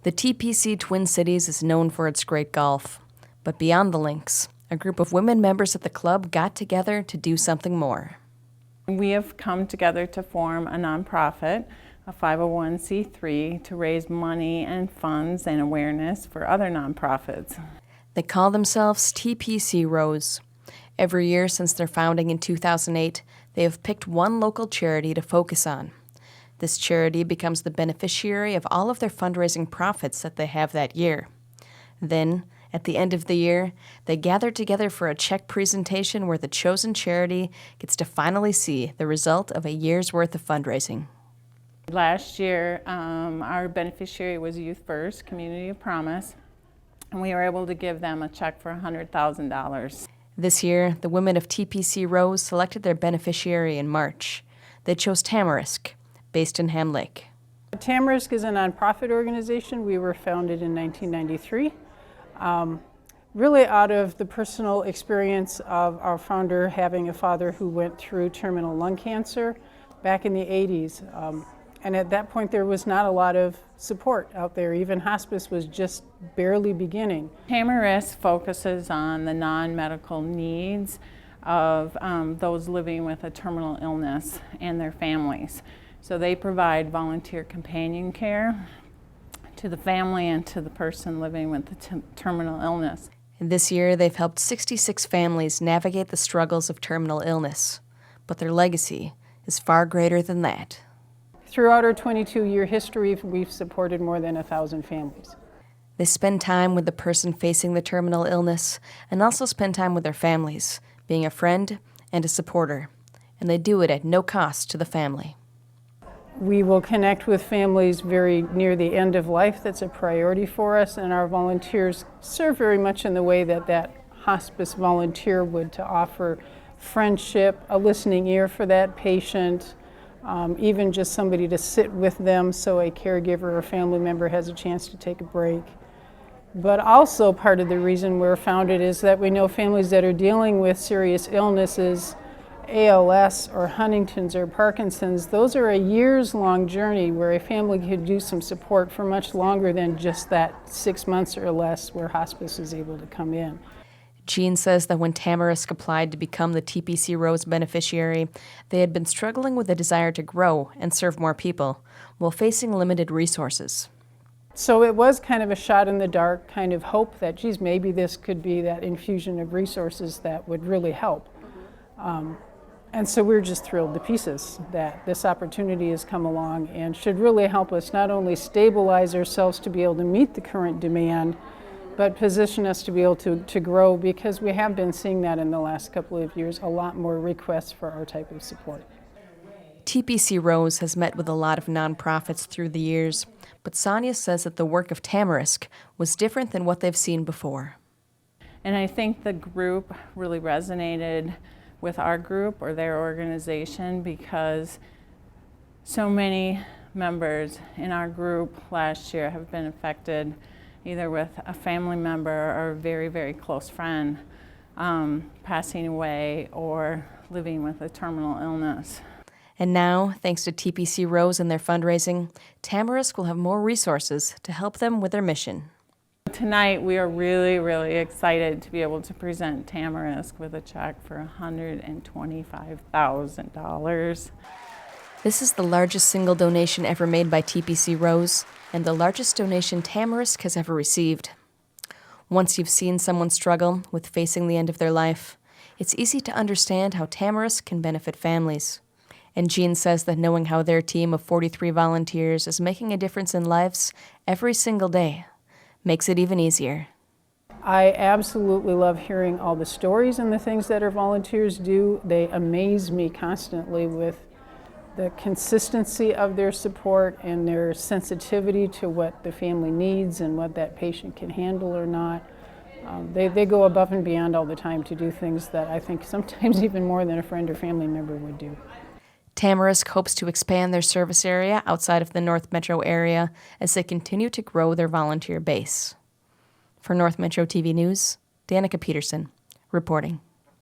The TPC Twin Cities is known for its great golf. But beyond the links, a group of women members at the club got together to do something more. We have come together to form a nonprofit, a 501c3, to raise money and funds and awareness for other nonprofits. They call themselves TPC Rose. Every year since their founding in 2008, they have picked one local charity to focus on. This charity becomes the beneficiary of all of their fundraising profits that they have that year. Then, at the end of the year, they gather together for a check presentation where the chosen charity gets to finally see the result of a year's worth of fundraising. Last year, our beneficiary was Youth First, Community of Promise, and we were able to give them a check for $100,000. This year, the women of TPC Rose selected their beneficiary in March. They chose Tamarisk, based in Ham Lake. Tamarisk is a nonprofit organization. We were founded in 1993. Really out of the personal experience of our founder having a father who went through terminal lung cancer back in the 80s. And at that point there was not a lot of support out there. Even hospice was just barely beginning. Tamarisk focuses on the non-medical needs of those living with a terminal illness and their families. So they provide volunteer companion care to the family and to the person living with the terminal illness. And this year, they've helped 66 families navigate the struggles of terminal illness. But their legacy is far greater than that. Throughout our 22-year history, we've supported more than 1,000 families. They spend time with the person facing the terminal illness and also spend time with their families, being a friend and a supporter. And they do it at no cost to the family. We will connect with families very near the end of life. That's a priority for us, and our volunteers serve very much in the way that that hospice volunteer would, to offer friendship, a listening ear for that patient, even just somebody to sit with them so a caregiver or family member has a chance to take a break. But also part of the reason we're founded is that we know families that are dealing with serious illnesses, ALS or Huntington's or Parkinson's, those are a years-long journey where a family could do some support for much longer than just that 6 months or less where hospice is able to come in. Jean says that when Tamarisk applied to become the TPC Rose beneficiary, they had been struggling with a desire to grow and serve more people while facing limited resources. So it was kind of a shot in the dark, kind of hope that, geez, maybe this could be that infusion of resources that would really help. And so we're just thrilled to pieces that this opportunity has come along and should really help us not only stabilize ourselves to be able to meet the current demand, but position us to be able to grow, because we have been seeing that in the last couple of years, a lot more requests for our type of support. TPC Rose has met with a lot of nonprofits through the years, but Sonia says that the work of Tamarisk was different than what they've seen before. And I think the group really resonated with our group or their organization, because so many members in our group last year have been affected either with a family member or a very, very close friend passing away or living with a terminal illness. And now, thanks to TPC Rose and their fundraising, Tamarisk will have more resources to help them with their mission. Tonight, we are really, really excited to be able to present Tamarisk with a check for $125,000. This is the largest single donation ever made by TPC Rose, and the largest donation Tamarisk has ever received. Once you've seen someone struggle with facing the end of their life, it's easy to understand how Tamarisk can benefit families. And Jean says that knowing how their team of 43 volunteers is making a difference in lives every single day makes it even easier. I absolutely love hearing all the stories and the things that our volunteers do. They amaze me constantly with the consistency of their support and their sensitivity to what the family needs and what that patient can handle or not. They go above and beyond all the time to do things that I think sometimes even more than a friend or family member would do. Tamarisk hopes to expand their service area outside of the North Metro area as they continue to grow their volunteer base. For North Metro TV News, Danica Peterson reporting.